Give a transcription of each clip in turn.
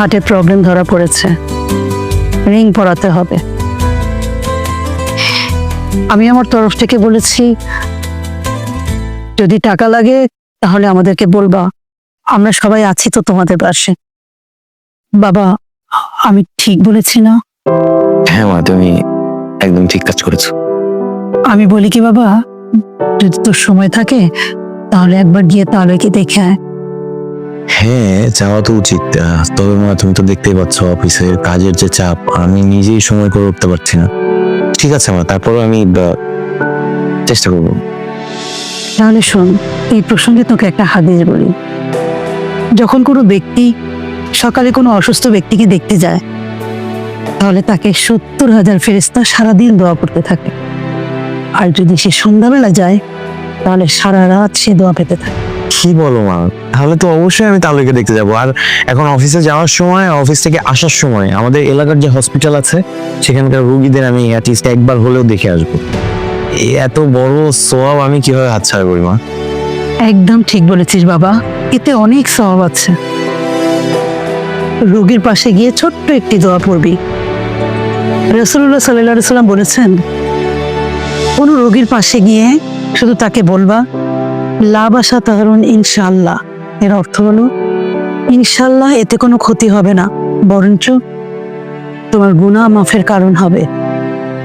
হার্টের প্রবলেম ধরা পড়েছে, রিং পরাতে হবে। আমি আমার তরফ থেকে বলেছি যদি টাকা লাগে তাহলে আমাদেরকে বলবা, আমরা সবাই আছি তো তোমাদের পাশে। বাবা, আমি ঠিক বলেছি না? হ্যাঁ মা, তুমি একদম ঠিক কাজ করেছো। আমি বলি কি বাবা, যদি তোর সময় থাকে তাহলে একবার গিয়ে তালয়কে দেখে আয়। হ্যাঁ, যাওয়া তো উচিত। তবে মা, তুমি তো দেখতেই পাচ্ছ অফিসের কাজের যে চাপ, আমি নিজেই সময় করে উঠতে পারছি না। ঠিক আছে মা, তারপরও আমি চেষ্টা করবো। তাহলে শোন, এই প্রসঙ্গে তোকে একটা হাদিস বলি। যখন কোনো ব্যক্তি সকালে কোনো অসুস্থ ব্যক্তিকে দেখতে যায়, তাহলে তাকে 70,000 ফেরেশতা সারাদিন দোয়া করতে থাকে। আর যদি সে সন্ধ্যাবেলা যায় তাহলে সারা রাত সে দোয়া পেতে থাকে। কি বলো মা? তাহলে তো অবশ্যই আমি তালুকে দেখতে যাব। আর এখন অফিসে যাওয়ার সময়, অফিস থেকে আসার সময় আমাদের এলাকার যে হসপিটাল আছে সেখানকার রোগীদের আমি অ্যাটলিস্ট একবার হলেও দেখে আসবো। এত বড় সওয়াব আমি কিভাবে হাতছাড়া করি মা? একদম ঠিক বলেছিস বাবা, এতে অনেক সওয়াব আছে। রোগীর পাশে গিয়ে ছোট্ট একটি দোয়া পড়বি। রাসূলুল্লাহ সাল্লাল্লাহু আলাইহি ওয়াসাল্লাম বলেছেন, কোনো রোগীর পাশে গিয়ে শুধু তাকে বলবা লা বাসা তাহরুন ইনশাআল্লাহ। এর অর্থ হলো ইনশাআল্লাহ এতে কোনো ক্ষতি হবে না, বরঞ্চ তোমার গুনাহ মাফের কারণ হবে।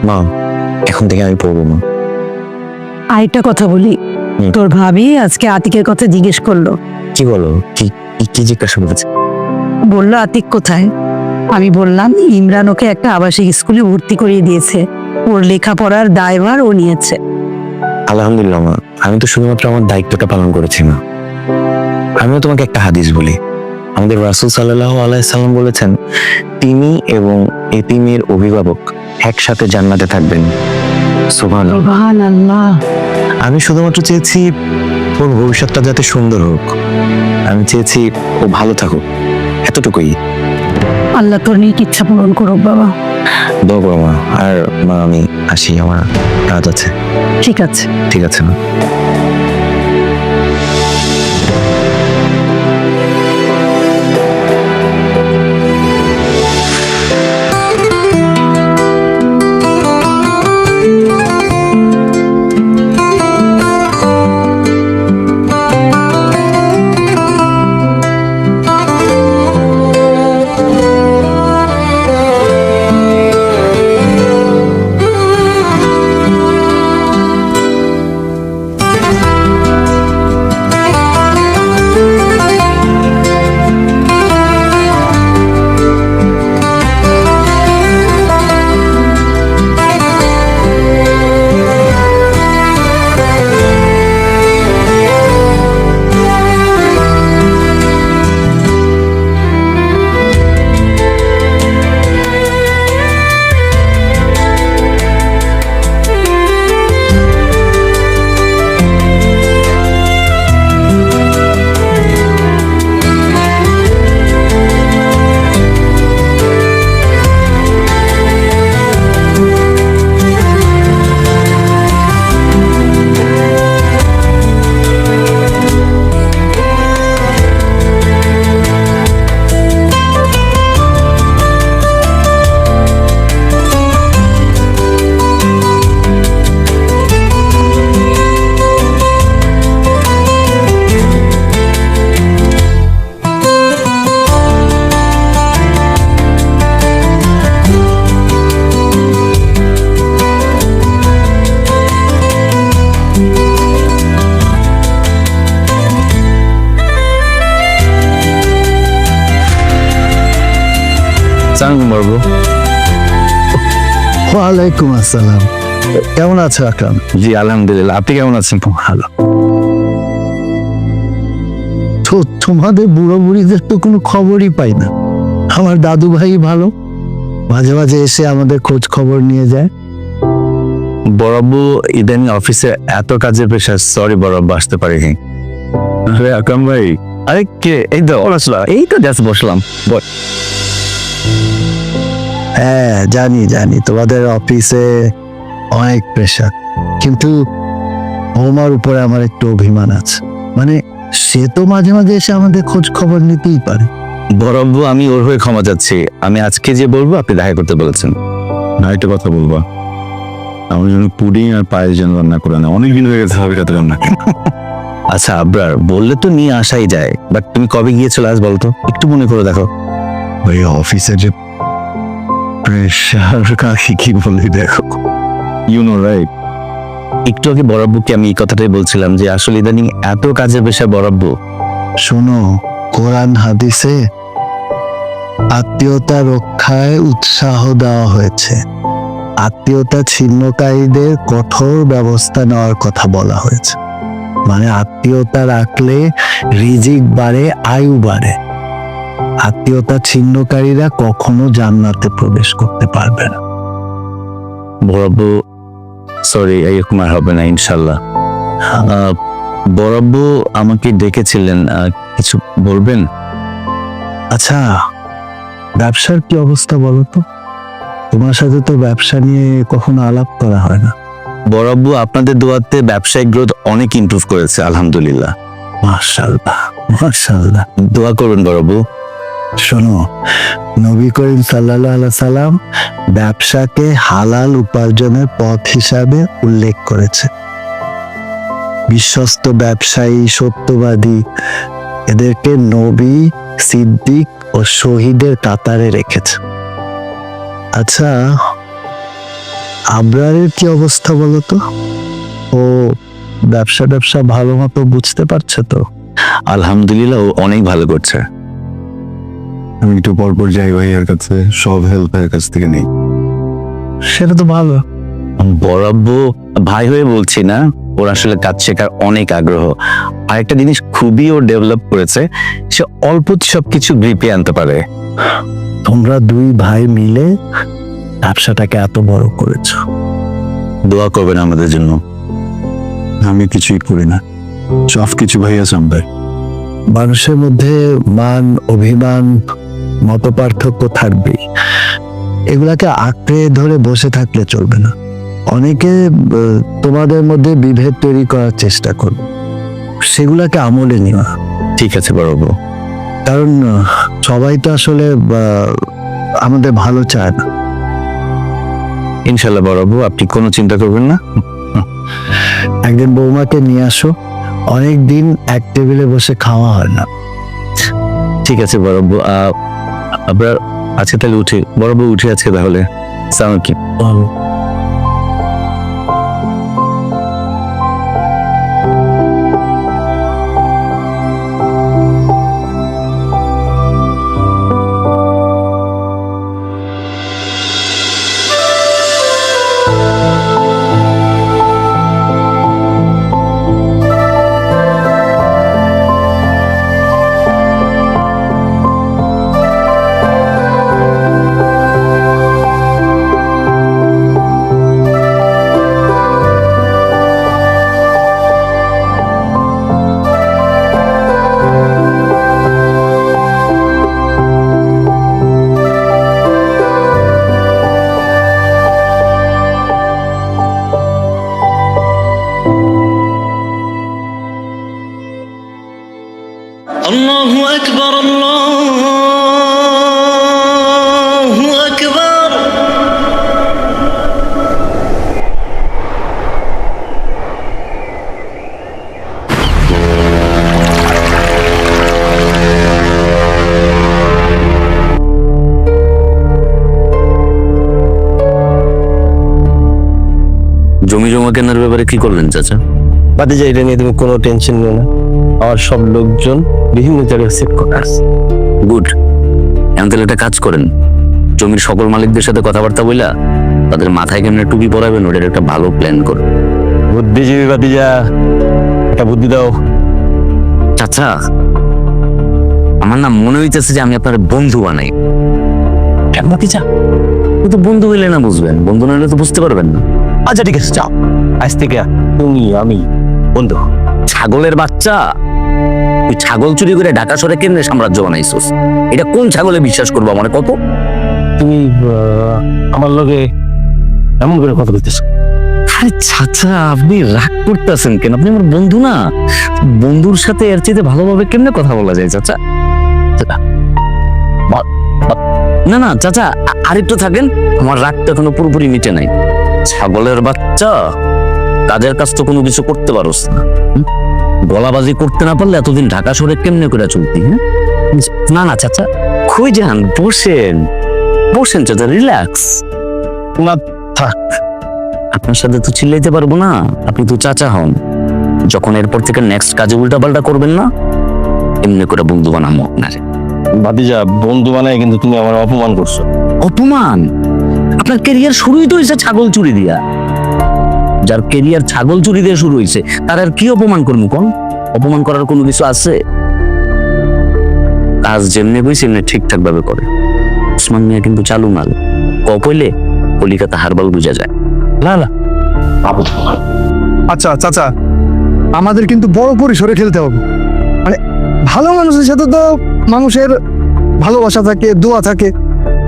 মা, এখন থেকে আমি পড়বো মা। আরেকটা কথা বলি, তোর ভাবি আজকে আতিকের কথা জিজ্ঞেস করলো। কি বলো? কি কি জিজ্ঞাসা করেছে? বললো আতিক কোথায়? আমি বললাম ইমরান ওকে একটা আবাসিক স্কুলে ভর্তি করিয়ে দিয়েছে, ওর লেখাপড়ার দায়ভার ও নিয়েছে। আলহামদুলিল্লাহ মা, আমি তো শুধুমাত্র আমার দায়িত্বটা পালন করেছি না। আমিও তোমাকে একটা হাদিস বলি। আমাদের রাসূল সাল্লাল্লাহু আলাইহি সাল্লাম বলেছেন, তিনি এবং এতিমের অভিভাবক একসাথে জান্নাতে থাকবেন। সুবহানাল্লাহ। সুবহানাল্লাহ। আমি শুধুমাত্র চেয়েছি ওর ভবিষ্যৎটা যাতে সুন্দর হোক, আমি চেয়েছি ও ভালো থাকুক, এতটুকুই। আল্লাহ তোর নিয়ে ইচ্ছা পূরণ করুক বাবা। দোয়া করো মা। আর মা, আমি আসি, আমার কাজ আছে। ঠিক আছে। ঠিক আছে মা। ওয়ালাইকুম আসসালাম। কেমন আছো আকরাম? জি আলহামদুলিল্লাহ, আপনি কেমন আছেন? ভালো। তো তোমাদের বুড়ো বুড়িদের তো কোনো খবরই পাই না। আমার দাদু ভাই ভালো, মাঝে মাঝে এসে আমাদের খোঁজ খবর নিয়ে যায়। বড়াব্বু ইদানিং অফিসে এত কাজের প্রেশার, সরি বড়াব্বু আসতে পারিনি। আরে আকরাম ভাই, আরে কে? এই তো এই তো জাস্ট বসলাম। হ্যাঁ জানি জানি, তোমাদের অফিসে অনেক প্রেশার, কিন্তু বৌমার উপরে আমার একটু অভিমান আছে। মানে সে তো মাঝে মাঝে এসে আমাদের খোঁজ খবর নিতেই পারে, বড় আব্বু, আমি ওর হয়ে ক্ষমা চাচ্ছি। আমি আজকে যে বলবো আপনি দেখা করতে বলেছেন। না, একটা কথা বলবা, আমার জন্য পুডিং আর পায়েস যেন রান্না করে না, অনেকদিন হয়ে গেছে ভাবির হাতে রান্না। আচ্ছা আবরার, বললে তো নিয়ে আসাই যায়, বাট তুমি কবে গিয়েছো লাস্ট বলো তো, একটু মনে করে দেখো। ওই অফিসের যে প্রেশার, কাকে কি বলি দেখো, ইউ নো রাইট। একটু আগে বড় আব্বুকে আমি এই কথাটাই বলছিলাম যে আসলে ইদানিং এত কাজের পেশা বড় আব্বু। শোনো, কোরআন হাদিসে আত্মীয়তা রক্ষায় উৎসাহ দেওয়া হয়েছে, আত্মীয়তা ছিন্নকারীদের কঠোর ব্যবস্থা নেওয়ার কথা বলা হয়েছে। মানে আত্মীয়তা রাখলে রিজিক বাড়ে, আয়ু বাড়ে। আত্মীয়তা ছিন্নকারীরা কখনো জান্নাতে প্রবেশ করতে পারবে না। বড় আব্বু সরি, এরকম আর হবে না ইনশাল্লাহ। বড় আব্বু আমাকে ডেকেছিলেন, কিছু বলবেন? আচ্ছা, ব্যবসার কি অবস্থা বলো তো? তোমার সাথে তো ব্যবসা নিয়ে কখনো আলাপ করা হয় না। বড় আব্বু, আপনাদের দোয়াতে ব্যবসায়িক গ্রোথ অনেক ইমপ্রুভ করেছে আলহামদুলিল্লাহ। মাশাআল্লাহ, মাশাআল্লাহ। দোয়া করবেন বড় আব্বু। শোনো, নবী করিম সাল্লাল্লাহু আলাইহি সাল্লাম ব্যবসাকে হালাল উপার্জনের পথ হিসাবে উল্লেখ করেছে। বিশ্বস্ত ব্যবসায়ী, সত্যবাদী, এদেরকে নবী, সিদ্দিক ও শহীদের কাতারে রেখেছে। আচ্ছা, আবরারের কি অবস্থা বলো তো? ও ব্যবসা ভালো মতো বুঝতে পারছে তো? আলহামদুলিল্লাহ, ও অনেক ভালো করছে। আমি একটু পরপর যাই ভাইয়ার কাছে, সব হেল্প ভাইয়ের কাছ থেকে নেই। সেটা তো ভালো। বড় আব্বু, ভাই হয়ে বলছি না, ওর আসলে কাজ শেখার অনেক আগ্রহ। আর একটা জিনিস খুবই ও ডেভেলপ করেছে, সে অল্প সবকিছু গ্রিপে আনতে পারে। তোমরা দুই ভাই মিলে ব্যবসাটাকে এত বড় করেছো। দোয়া করবেন আমাদের জন্য। আমি কিছুই করি না, সব কিছু ভাইয়া সামলায়। মানুষের মধ্যে মান, অভিমান, মতপার্থক্য থাকবেই। এগুলাকে আঁকড়ে ধরে বসে থাকলে চলবে না। অনেকে তোমাদের মধ্যে বিভেদ তৈরি করার চেষ্টা করবে, সেগুলাকে আমলে নিও। ঠিক আছে বড় আব্বু। কারণ সবাই তো আসলে আমাদের ভালো চায় না। ইনশাল্লাহ বড় আব্বু, আপনি কোনো চিন্তা করবেন না। একদিন বৌমাকে নিয়ে আসো, অনেক দিন এক টেবিলে বসে খাওয়া হয় না। ঠিক আছে বড় আব্বু। আপনার আজকে তাহলে উঠি বড় আব্বু, উঠি আজকে তাহলে। আসসালামু আলাইকুম। الله أكبر الله أكبر জমি জমা কেনার ব্যাপারে কি করলেন চাচা? ভাতিজা, এটা নিয়ে তুমি কোনো টেনশন নিও না। আমার সব লোকজন বিভিন্ন জায়গায় সেট করা আছে। গুড। এখন তাহলে একটা কাজ করেন, জমির সকল মালিকদের সাথে কথাবার্তা বইলা তাদের মাথায় কেমন টুপি পরাবেন, ওটার একটা ভালো প্ল্যান করুন। বুদ্ধিজীবী ভাতিজা, একটা বুদ্ধি দাও। চাচা, আমার না মনে হইতেছে যে আমি আপনার বন্ধু বানাই। কেন ভাতিজা? কিন্তু বন্ধু হইলে না বুঝবেন, বন্ধু না হলে তো বুঝতে পারবেন না। আচ্ছা ঠিক আছে, যাও, আজ থেকে তুমি আমি বন্ধু। ছাগলের বাচ্চা, তুই ছাগল চুরি করে ঢাকা শহরে কেমনে সাম্রাজ্য বানাইছস? এটা কোন ছাগলে বিশ্বাস করবো আমার কত? তুমি আমার লগে এমন করে কথা বলতেছো? আরে চাচা, আপনি রাগ করতেছেন কেন? আপনি আমার বন্ধু না? বন্ধুর সাথে এর চেয়ে ভালোভাবে কেমনে কথা বলা যায় চাচা? না না চাচা, আরেকটু থাকেন, আমার রাগটা এখনো পুরোপুরি মিটে নাই। ছাগলের বাচ্চা, কাজের কাজ তো কোনো কিছু করতে পারোস না। গলাবাজি করতে না পারলে এতদিন ঢাকা শহরে কেমনে করে চলতি? হ্যাঁ, না না চাচা, খুঁই যান, বসেন বসেন চাচা, রিল্যাক্স। না থাক, আপনার সাথে তো চিল্লাইতে পারবো না, আপনি তো চাচা হন। যখন এরপর থেকে নেক্সট কাজে উল্টাপাল্টা করবেন না, এমনি করে বন্ধু বানাবো আপনারে। ভাতিজা, বন্ধু বানায় কিন্তু তুমি আমার অপমান করছো। অপমান? আপনার ক্যারিয়ার শুরুই তো হয়েছে ছাগল চুরি দিয়া। যার ক্যারিয়ার ছাগল চুরি দিয়ে শুরু হয়েছে তার আর কি অপমান করবো? কোন অপমান করার কোনো কিছু আছে? কাজ যেমনি কইছে এমনি ঠিকঠাক ভাবে করে। ওসমান মিয়া কিন্তু চালু মাল, কইলে কলিকাতা হারবাল বুঝা যায়। না না, আচ্ছা চাচা, আমাদের কিন্তু বড় পরিসরে খেলতে হবে। মানে ভালো মানুষের সাথে তো মানুষের ভালোবাসা থাকে, দোয়া থাকে,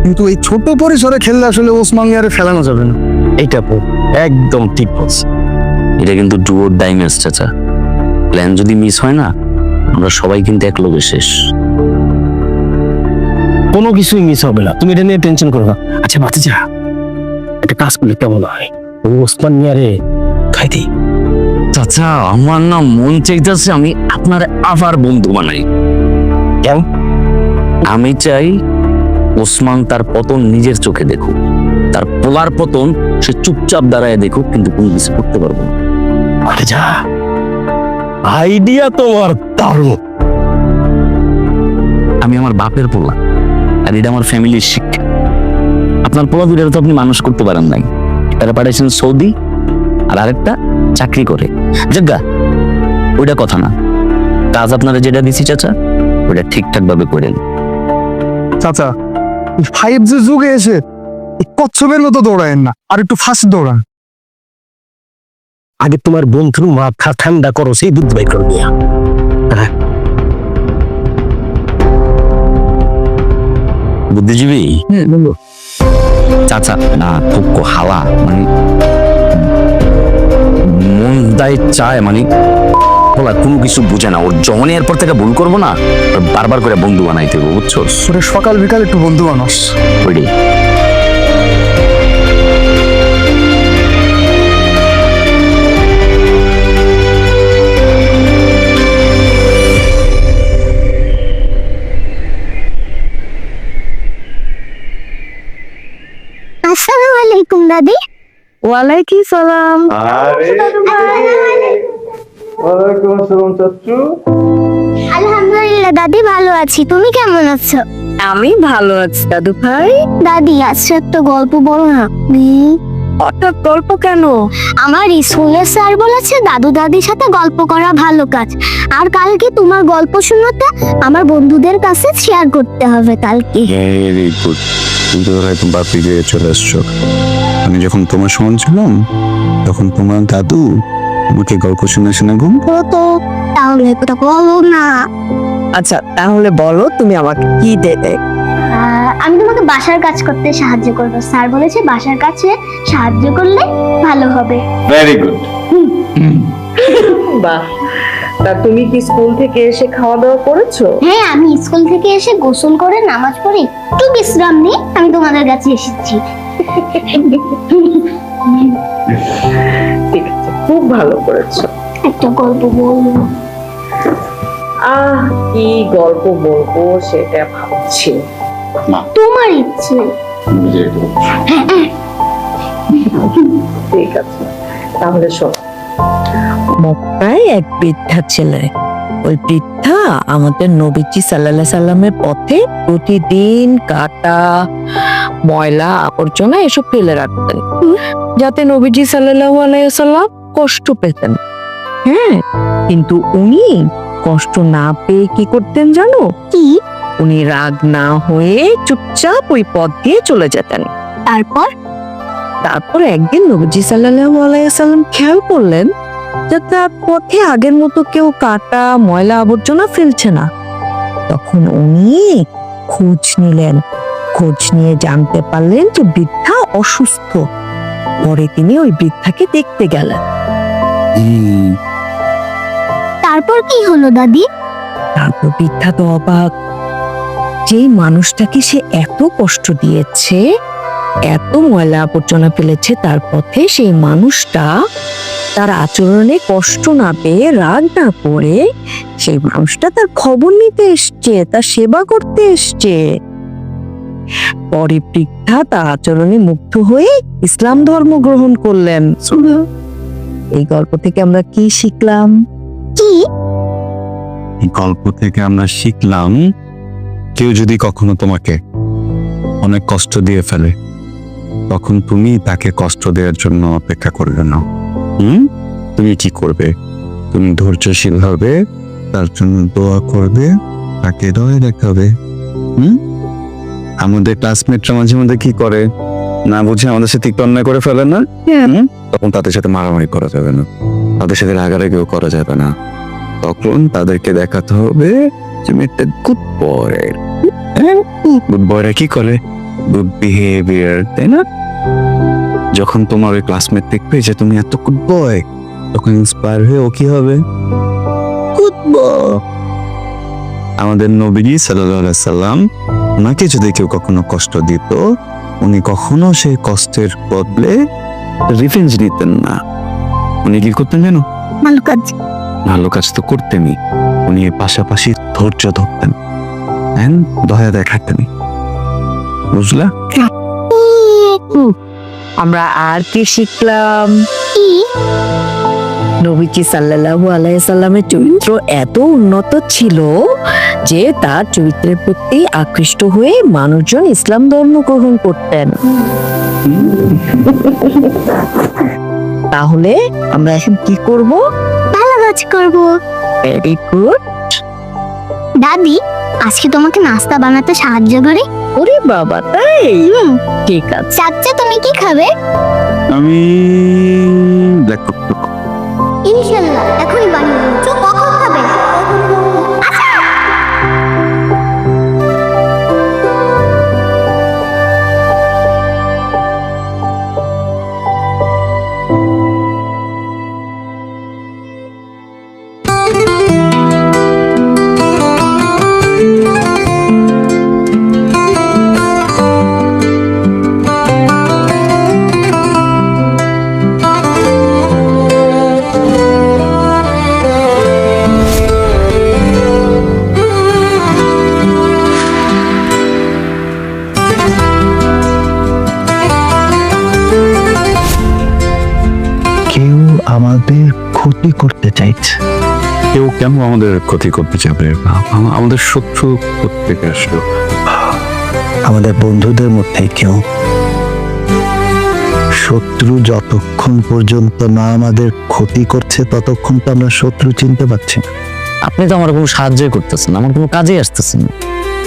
কিন্তু এই ছোট পরিসরে খেললে আসলে ওসমান মিয়ারে ফেলানো যাবে না। এইটা একদম ঠিক বলছে। এটা কিন্তু ডু অর ডাই ম্যাচ চাচা। প্ল্যান যদি মিস হয় না, আমরা সবাই কিন্তু এক লোকে শেষ। কোনো কিছুই মিস হবে না, তুমি এটা নিয়ে টেনশন করো না। আচ্ছা ভাতিজা, একটা কাজ করলে কেমন হয়? ওই ওসমান মিয়ারে খাই দিই। চাচা, আমার না মন চাইতেছে আমি আপনার আবার বন্ধু বানাই। কেন? আমি চাই ওসমান তার পতন নিজের চোখে দেখুক, তার পোলার পতন সে চুপচাপ দাঁড়ায় দেখুক, কিন্তু কোনো কিছু করতে পারবো না। ভাতিজা, আইডিয়া তোমার দারুণ। আমি আমার বাপের পোলা, আর এটা আমার ফ্যামিলির শিক্ষা। আপনার পোলা দুইটা তো আপনি মানুষ করতে পারেন নাই, তারা পাঠাইছেন সৌদি, আর আরেকটা চাকরি করে। যজ্ঞা, ওইটা কথা না, কাজ আপনারা যেটা দিছি চাচা ওইটা ঠিকঠাক ভাবে করেন। চাচা, 5G যুগে এসে এই কচ্ছপের মতো দৌড়ায়েন না, আর একটু ফাস্ট দৌড়ান। আগে তোমার বন্ধুর মাথা ঠান্ডা করো, সেই বুদ্ধি বাই করো মিয়া। বুদ্ধিজীবী চাচা না, খুব হালা, মানে মন দায় চায়, মানে বলা কোনো কিছু বুঝে না। ওর যখনই এরপর থেকে ভুল করবো না, ওর বারবার করে বন্ধু বানাইতে হবে, বুঝছো? ওরে সকাল বিকাল একটু বন্ধু মানুষ। ওইটাই। আসসালামু আলাইকুম দাদি। ওয়ালাইকুম সালাম। আলহামদুলিল্লাহ দাদি, ভালো আছি। তুমি কেমন আছো? আমি ভালো আছি দাদু ভাই। দাদি, আজকে একটা গল্প বলো না। হঠাৎ গল্প কেন? আমার স্কুলের স্যার বলেছে দাদু দাদির সাথে গল্প করা ভালো কাজ, আর কালকে তোমার গল্প শোনাতে আমার বন্ধুদের কাছে শেয়ার করতে হবে কালকে। ভেরি গুড, তুমি তো একদম বাপি গিয়ে চলে আসছো। আমি যখন তোমার সমান ছিলাম তখন তোমার দাদু আমাকে গল্প শুনে শুনে ঘুম পাড়াতো। তাহলে এটা বলো না। আচ্ছা তাহলে বলো, তুমি আমাকে কি দেবে? আমি তোমাকে বাসার কাজ করতে সাহায্য করব। স্যার বলেছে বাসার কাছে সাহায্য করলে ভালো হবে। Very good. বাহ, তা তুমি কি স্কুল থেকে এসে খাওয়া দাওয়া করেছো? হ্যাঁ, আমি স্কুল থেকে এসে গোসল করে নামাজ পড়ে একটু বিশ্রাম নিয়ে আমি তোমাদের কাছে এসেছি। ঠিক আছে, খুব ভালো করেছো। একটা গল্প বলবো। কি গল্প বলবো সেটা ভাবছি। তোমার ইচ্ছে। ঠিক আছে, তাহলে শোন। মক্কায় এক বৃদ্ধা ছেলে, ওই বৃদ্ধা আমাদের নবীজি সাল্লাল্লাহু সাল্লামের পথে প্রতিদিন কাটা ময়লা আবর্জনা এসব ফেলে রাখতেন, যাতে নবীজি সাল্লাল্লাহু আলাইহি সাল্লাম কষ্ট পেতেন। হ্যাঁ, কিন্তু উনি কষ্ট না পেয়ে কি করতেন জানো? কি? উনি রাগ না হয়ে চুপচাপ ওই পথ দিয়ে চলে যেতেন। তারপর একদিন নবীজি সাল্লাল্লাহু আলাইহি সাল্লাম খেয়াল করলেন যে তার পথে আগের মতো কেউ কাটা ময়লা আবর্জনা ফেলছে না। তখন উনি খোঁজ নিলেন, খোঁজ নিয়ে জানতে পারলেন যে বৃদ্ধা অসুস্থ। পরে তিনি ওই বৃদ্ধাকে দেখতে গেলেন। তারপর কি হলো দাদি? তারপর বৃদ্ধা তো অবাক, যেই মানুষটাকে সে এত কষ্ট দিয়েছে, এত ময়লা আবর্জনা ফেলেছে তার পথে, সেই মানুষটা তার আচরণে কষ্ট না পেয়ে, রাগ না করে, সেই মানুষটা তার খবর নিতে এসছে, তার সেবা করতে এসছে। পরে বৃদ্ধা তার আচরণে মুগ্ধ হয়ে ইসলাম ধর্ম গ্রহণ করলেন। এই গল্প থেকে আমরা কি শিখলাম? কি? এই গল্প থেকে আমরা শিখলাম, কেউ যদি কখনো তোমাকে অনেক কষ্ট দিয়ে ফেলে, তখন তুমি তাকে কষ্ট দেওয়ার জন্য অপেক্ষা করবে না। তুমি কি করবে? তুমি ধৈর্যশীল হবে, তার জন্য দোয়া করবে, তাকে হৃদয়ে দেখাবে। আমাদের ক্লাসমেটরা মাঝে মধ্যে কি করে, না বুঝে আমাদের সাথে একটু অন্যায় করে ফেলে না, তখন তাদের সাথে মারামারি করা যাবে না, তাদের সাথে রাগারাগিও করা যাবে না। তখন তাদেরকে দেখাতে হবে যে আমি একটা গুড বয়। গুড বয়রা কি করে? গুড বিহেভিয়ার, তাই না? যখন তোমার ওই ক্লাসমেট দেখবে যে তুমি এত গুড বয়, তখন ইন্সপায়ার হয়ে ও কি হবে? Good boy. আমাদের নবী সাল্লাল্লাহু আলাইহি সাল্লাম, ওনাকে যদি কেউ কখনো কষ্ট দিত, উনি কখনো সেই কষ্টের বদলে রিভেঞ্জ নিতেন না। উনি কি করতেন জানো? ভালো কাজ। ভালো কাজ তো করতেনই, উনি এর পাশাপাশি ধৈর্য ধরতেন, দয়া দেখাতেন। বুঝলা? আমরা আর কি শিখলাম? কি? নবীজি সাল্লাল্লাহু আলাইহি সাল্লামের চরিত্র এত উন্নত ছিল যে তার চরিত্রের প্রতি আকৃষ্ট হয়ে মানুষজন ইসলাম ধর্ম গ্রহণ করতেন। তাহলে আমরা এখন কি করব? ভালো কাজ করবো। Very good. দাদি, আজকে তোমাকে নাস্তা বানাতে সাহায্য করি। ওরে বাবা, তাই? ঠিক আছে। চাচা, তুমি কি খাবে? আমি ব্ল্যাক কফি। ইনশাআল্লাহ এখনই বানিয়ে দেবো। তো কখন খাবে? আচ্ছা। কেউ আমাদের ক্ষতি করতে চাইছে। কেউ কেন আমাদের ক্ষতি করতে চাবে? আমাদের শত্রু প্রত্যেকে আসলো। আমাদের বন্ধুদের মধ্যে কেউ। শত্রু যতক্ষণ পর্যন্ত না আমাদের ক্ষতি করছে, ততক্ষণ তো আমরা শত্রু চিনতে পারছি না। আপনি তো আমার কোনো সাহায্যই করতেছেন না, আমার কোনো কাজে আসতেছেন না,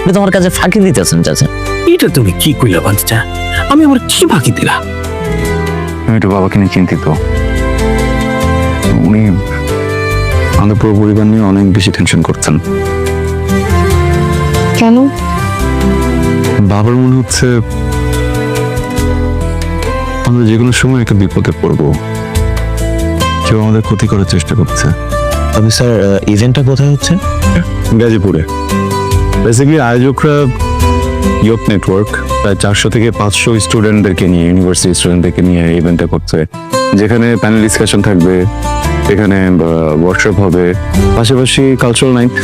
আপনি তো আমার কাজে ফাঁকি দিতেছেন চাচা। এটা তুমি কি কইলা বাচ্চা? আমি আমার কি বাকি দিলাম? আমি একটু বাবাকে নিয়ে চিন্তিত। উনি আমাদের পুরো পরিবার নিয়ে অনেক বেশি টেনশন করছেন। কেন? বাবার মনে হচ্ছে আমরা যে কোনো সময় একটা বিপদে পড়বো, কেউ আমাদের ক্ষতি করার চেষ্টা করছে। তবে স্যার, ইভেন্টটা কোথায় হচ্ছে? গাজীপুরে। বেসিক্যালি আয়োজকরা ইয়প নেটওয়ার্ক প্রায় 400 থেকে 500 স্টুডেন্টদেরকে নিয়ে, ইউনিভার্সিটি স্টুডেন্টদেরকে নিয়ে ইভেন্টটা করছে, যেখানে প্যানেল ডিসকাশন থাকবে, এখানে ওয়ার্কশপ হবে, পাশাপাশি কালচারাল নাইট।